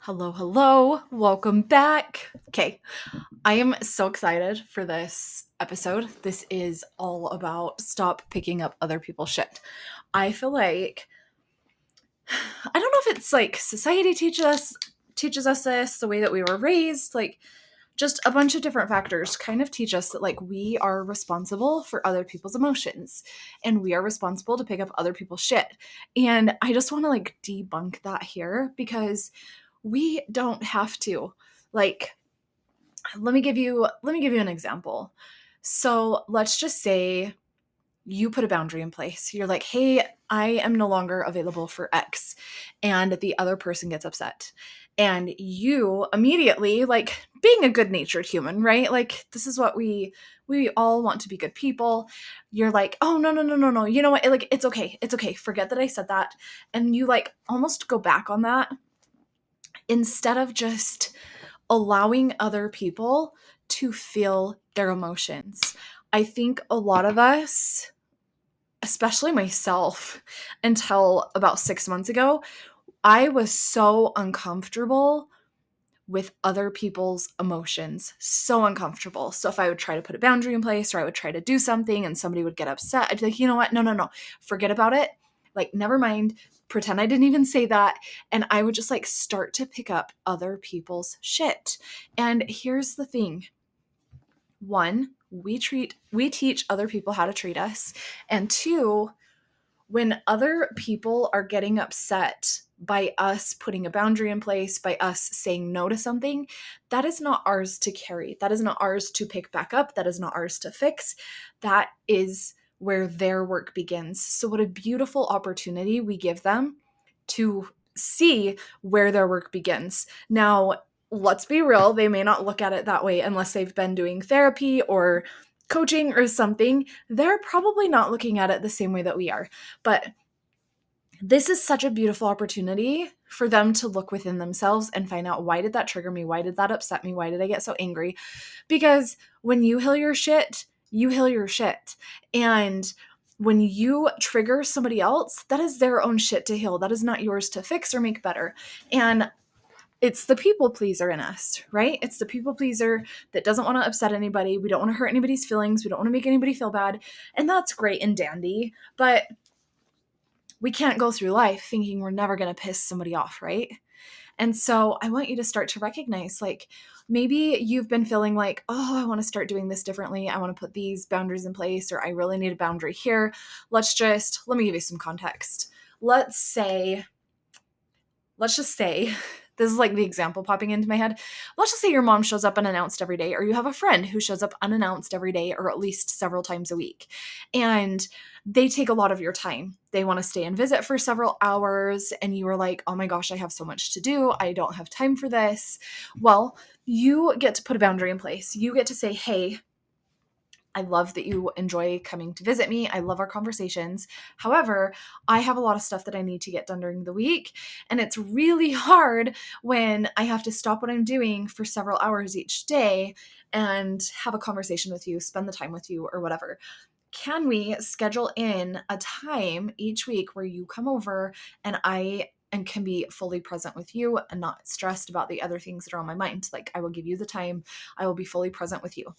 Hello, hello. Welcome back. Okay, I am so excited for this episode. This is all about stop picking up other people's shit. I feel like I don't know if it's like society teaches us this, the way that we were raised, like just a bunch of different factors kind of teach us that like we are responsible for other people's emotions and we are responsible to pick up other people's shit. And I just want to like debunk that here because we don't have to. Like let me give you an example. So, let's just say you put a boundary in place. You're like, "Hey, I am no longer available for X." And the other person gets upset. And you immediately, like being a good-natured human, right? Like this is what we all want to be good people. You're like, "Oh, no, no, no, no, no. You know what? Like it's okay. It's okay. Forget that I said that." And you like almost go back on that instead of just allowing other people to feel their emotions. I think a lot of us, especially myself, until about 6 months ago, I was so uncomfortable with other people's emotions. So uncomfortable. So if I would try to put a boundary in place or I would try to do something and somebody would get upset, I'd be like, you know what? No, no, no. Forget about it. Like, never mind. Pretend I didn't even say that. And I would just like start to pick up other people's shit. And here's the thing. One, we teach other people how to treat us. And two, when other people are getting upset by us putting a boundary in place, by us saying no to something, that is not ours to carry. That is not ours to pick back up. That is not ours to fix. That is where their work begins. So, what a beautiful opportunity we give them to see where their work begins. Now, let's be real, they may not look at it that way unless they've been doing therapy or coaching or something. They're probably not looking at it the same way that we are. But this is such a beautiful opportunity for them to look within themselves and find out, why did that trigger me? Why did that upset me? Why did I get so angry? Because when you heal your shit, you heal your shit. And when you trigger somebody else, that is their own shit to heal. That is not yours to fix or make better. And it's the people pleaser in us, right? It's the people pleaser that doesn't want to upset anybody. We don't want to hurt anybody's feelings. We don't want to make anybody feel bad. And that's great and dandy. But we can't go through life thinking we're never going to piss somebody off, right? And so I want you to start to recognize, like, maybe you've been feeling like, oh, I want to start doing this differently. I want to put these boundaries in place, or I really need a boundary here. Let me give you some context. Let's just say this is like the example popping into my head. Let's just say your mom shows up unannounced every day, or you have a friend who shows up unannounced every day, or at least several times a week. And they take a lot of your time. They want to stay and visit for several hours, and you are like, oh my gosh, I have so much to do. I don't have time for this. Well, you get to put a boundary in place. You get to say, hey, I love that you enjoy coming to visit me. I love our conversations. However, I have a lot of stuff that I need to get done during the week. And it's really hard when I have to stop what I'm doing for several hours each day and have a conversation with you, spend the time with you, or whatever. Can we schedule in a time each week where you come over and can be fully present with you and not stressed about the other things that are on my mind? Like, I will give you the time. I will be fully present with you.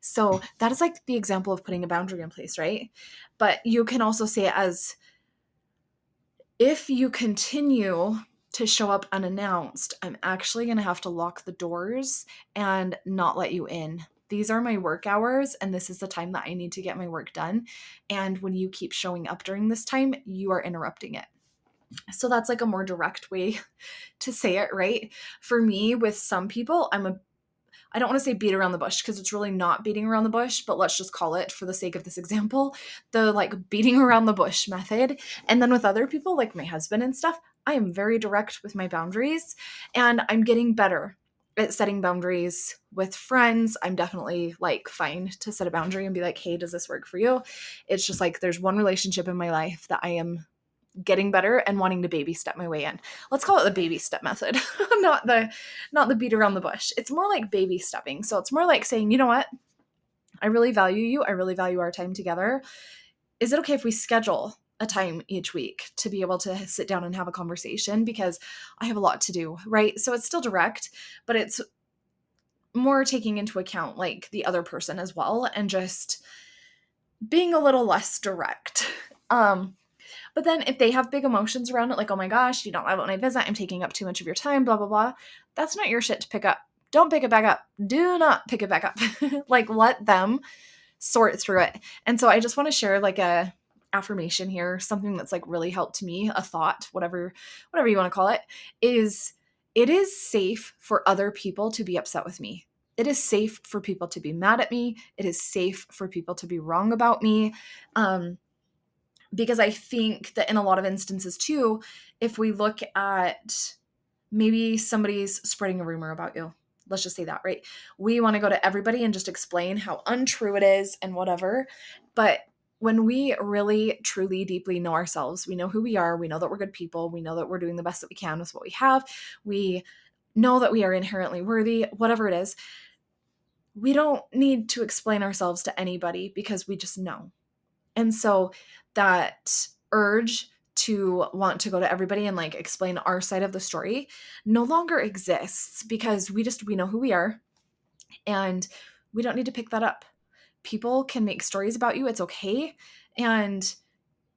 So that is like the example of putting a boundary in place, right? But you can also say it as, if you continue to show up unannounced, I'm actually going to have to lock the doors and not let you in. These are my work hours, and this is the time that I need to get my work done. And when you keep showing up during this time, you are interrupting it. So that's like a more direct way to say it, right? For me, with some people, I don't want to say beat around the bush, because it's really not beating around the bush, but let's just call it, for the sake of this example, the like beating around the bush method. And then with other people, like my husband and stuff, I am very direct with my boundaries, and I'm getting better at setting boundaries with friends. I'm definitely like fine to set a boundary and be like, hey, does this work for you? It's just like there's one relationship in my life that I am getting better and wanting to baby step my way in. Let's call it the baby step method, not the beat around the bush. It's more like baby stepping. So it's more like saying, you know what? I really value you. I really value our time together. Is it okay if we schedule a time each week to be able to sit down and have a conversation because I have a lot to do, right? So it's still direct, but it's more taking into account like the other person as well and just being a little less direct. But then if they have big emotions around it, like, oh my gosh, you don't love it when I visit, I'm taking up too much of your time, blah, blah, blah, that's not your shit to pick up. Don't pick it back up. Do not pick it back up. Like, let them sort through it. And so I just want to share like a affirmation here, something that's like really helped me, a thought, whatever you want to call it, is it is safe for other people to be upset with me. It is safe for people to be mad at me. It is safe for people to be wrong about me. Because I think that in a lot of instances too, if we look at maybe somebody's spreading a rumor about you, let's just say that, right? We want to go to everybody and just explain how untrue it is and whatever. But when we really, truly, deeply know ourselves, we know who we are, we know that we're good people, we know that we're doing the best that we can with what we have, we know that we are inherently worthy, whatever it is, we don't need to explain ourselves to anybody because we just know. And so that urge to want to go to everybody and like explain our side of the story no longer exists because we know who we are and we don't need to pick that up. People can make stories about you, it's okay, and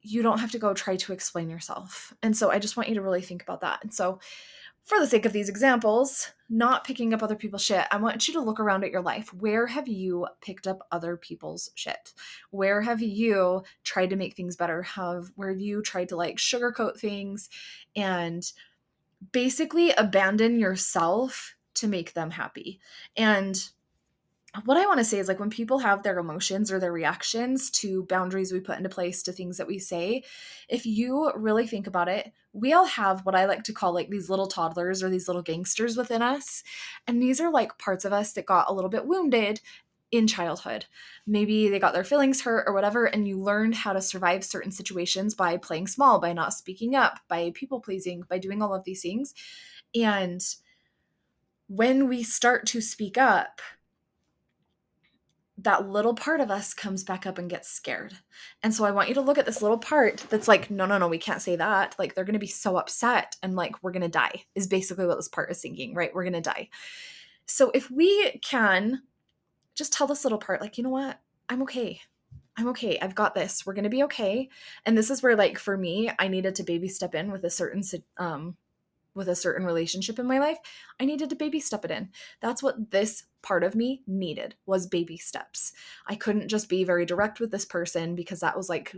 you don't have to go try to explain yourself. And so I just want you to really think about that. And so for the sake of these examples, not picking up other people's shit, I want you to look around at your life. Where have you picked up other people's shit? Where have you tried to make things better? Where have you tried to like sugarcoat things and basically abandon yourself to make them happy? And what I want to say is like when people have their emotions or their reactions to boundaries we put into place to things that we say, if you really think about it, we all have what I like to call like these little toddlers or these little gangsters within us. And these are like parts of us that got a little bit wounded in childhood. Maybe they got their feelings hurt or whatever, and you learned how to survive certain situations by playing small, by not speaking up, by people pleasing, by doing all of these things. And when we start to speak up, that little part of us comes back up and gets scared. And so I want you to look at this little part that's like, no, no, no, we can't say that. Like, they're going to be so upset and like, we're going to die, is basically what this part is thinking, right? We're going to die. So if we can just tell this little part, like, you know what? I'm okay. I'm okay. I've got this. We're going to be okay. And this is where, like, for me, I needed to baby step in with a certain relationship in my life. I needed to baby step it in. That's what this part of me needed, was baby steps. I couldn't just be very direct with this person because that was like,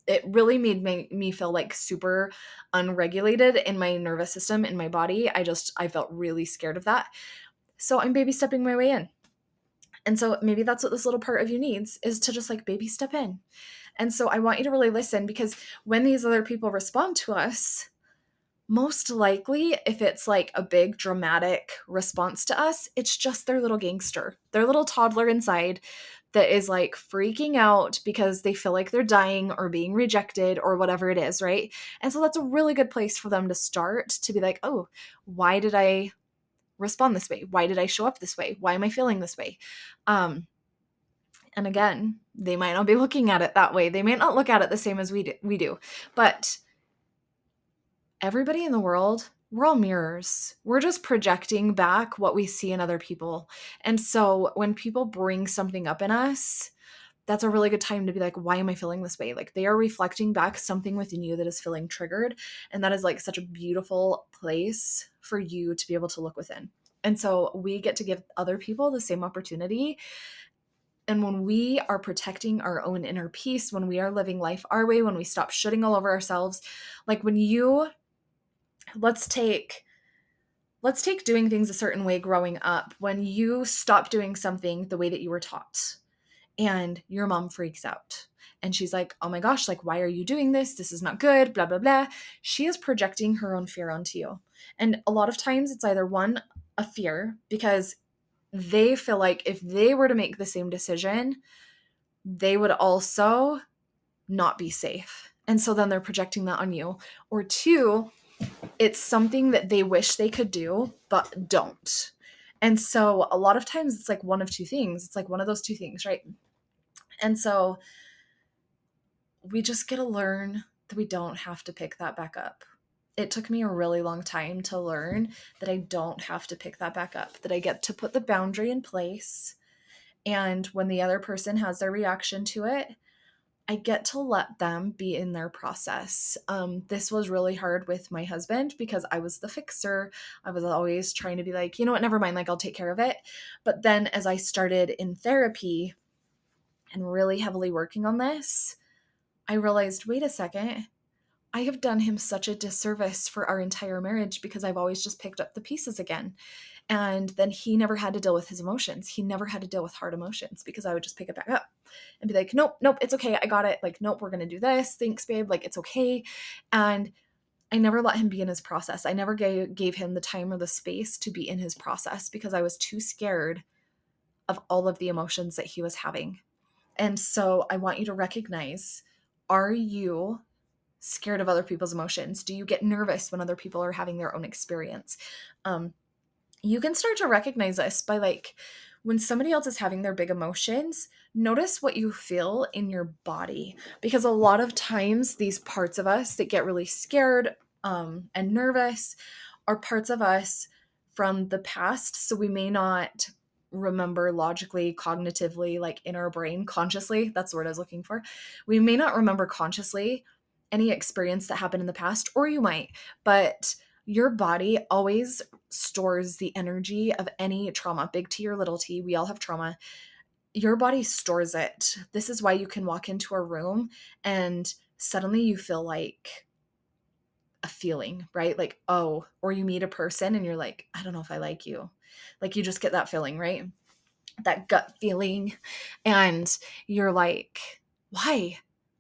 it really made me feel like super unregulated in my nervous system, in my body. I felt really scared of that. So I'm baby stepping my way in. And so maybe that's what this little part of you needs, is to just like baby step in. And so I want you to really listen, because when these other people respond to us, most likely, if it's like a big dramatic response to us, it's just their little gangster, their little toddler inside that is like freaking out because they feel like they're dying or being rejected or whatever it is, right? And so that's a really good place for them to start, to be like, oh, why did I respond this way? Why did I show up this way? Why am I feeling this way? And again, they might not be looking at it that way. They may not look at it the same as we do. But everybody in the world, we're all mirrors. We're just projecting back what we see in other people. And so when people bring something up in us, that's a really good time to be like, why am I feeling this way? Like, they are reflecting back something within you that is feeling triggered. And that is like such a beautiful place for you to be able to look within. And so we get to give other people the same opportunity. And when we are protecting our own inner peace, when we are living life our way, when we stop shitting all over ourselves, like when you, let's take doing things a certain way growing up. When you stop doing something the way that you were taught and your mom freaks out and she's like, oh my gosh, like, why are you doing this? This is not good, blah, blah, blah. She is projecting her own fear onto you. And a lot of times it's either one, a fear, because they feel like if they were to make the same decision, they would also not be safe. And so then they're projecting that on you. Or two, it's something that they wish they could do, but don't. And so a lot of times it's like one of two things. It's like one of those two things, right? And so we just get to learn that we don't have to pick that back up. It took me a really long time to learn that I don't have to pick that back up, that I get to put the boundary in place. And when the other person has their reaction to it, I get to let them be in their process. This was really hard with my husband because I was the fixer. I was always trying to be like, you know what, never mind, like I'll take care of it. But then as I started in therapy and really heavily working on this, I realized, wait a second, I have done him such a disservice for our entire marriage because I've always just picked up the pieces again. And then he never had to deal with his emotions. He never had to deal with hard emotions because I would just pick it back up and be like, nope, nope, it's okay. I got it. Like, nope, we're going to do this. Thanks, babe. Like, it's okay. And I never let him be in his process. I never gave him the time or the space to be in his process because I was too scared of all of the emotions that he was having. And so I want you to recognize, are you scared of other people's emotions? Do you get nervous when other people are having their own experience? You can start to recognize this by like when somebody else is having their big emotions, notice what you feel in your body. Because a lot of times, these parts of us that get really scared and nervous are parts of us from the past. So we may not remember logically, cognitively, like in our brain, consciously. That's the word I was looking for. We may not remember consciously any experience that happened in the past, or you might, but your body always stores the energy of any trauma, big T or little t. We all have trauma. Your body stores it. This is why you can walk into a room and suddenly you feel like a feeling, right? Like, oh, or you meet a person and you're like, I don't know if I like you. Like, you just get that feeling, right? That gut feeling. And you're like, why?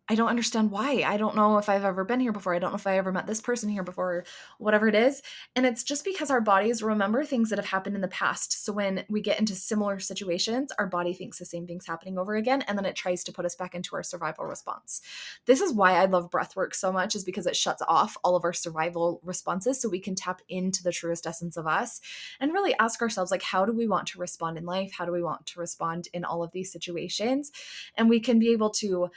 I don't understand why. I don't know if I've ever been here before. I don't know if I ever met this person here before, or whatever it is. And it's just because our bodies remember things that have happened in the past. So when we get into similar situations, our body thinks the same thing's happening over again, and then it tries to put us back into our survival response. This is why I love breath work so much, is because it shuts off all of our survival responses so we can tap into the truest essence of us and really ask ourselves, like, how do we want to respond in life? How do we want to respond in all of these situations? And we can be able to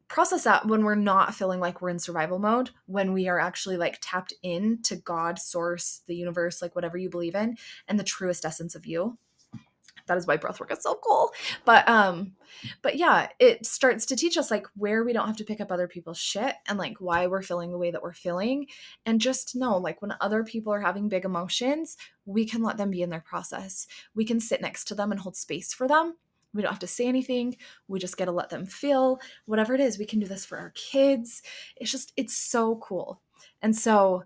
process that when we're not feeling like we're in survival mode, when we are actually like tapped in to God, source, the universe, like whatever you believe in, and the truest essence of you. That is why breathwork is so cool. But yeah, it starts to teach us like where we don't have to pick up other people's shit and like why we're feeling the way that we're feeling. And just know, like, when other people are having big emotions, we can let them be in their process. We can sit next to them and hold space for them. We don't have to say anything. We just get to let them feel whatever it is. We can do this for our kids. It's so cool. And so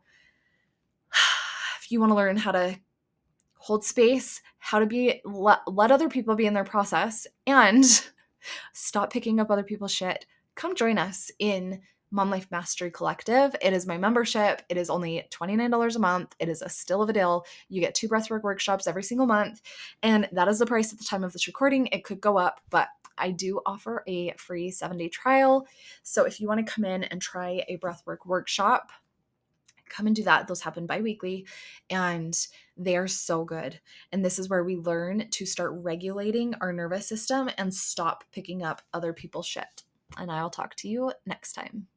if you want to learn how to hold space, how to let other people be in their process, and stop picking up other people's shit, come join us in Mom Life Mastery Collective. It is my membership. It is only $29 a month. It is a still of a deal. You get 2 breathwork workshops every single month, and that is the price at the time of this recording. It could go up, but I do offer a free 7-day trial. So if you want to come in and try a breathwork workshop, come and do that. Those happen bi-weekly, and they're so good. And this is where we learn to start regulating our nervous system and stop picking up other people's shit. And I'll talk to you next time.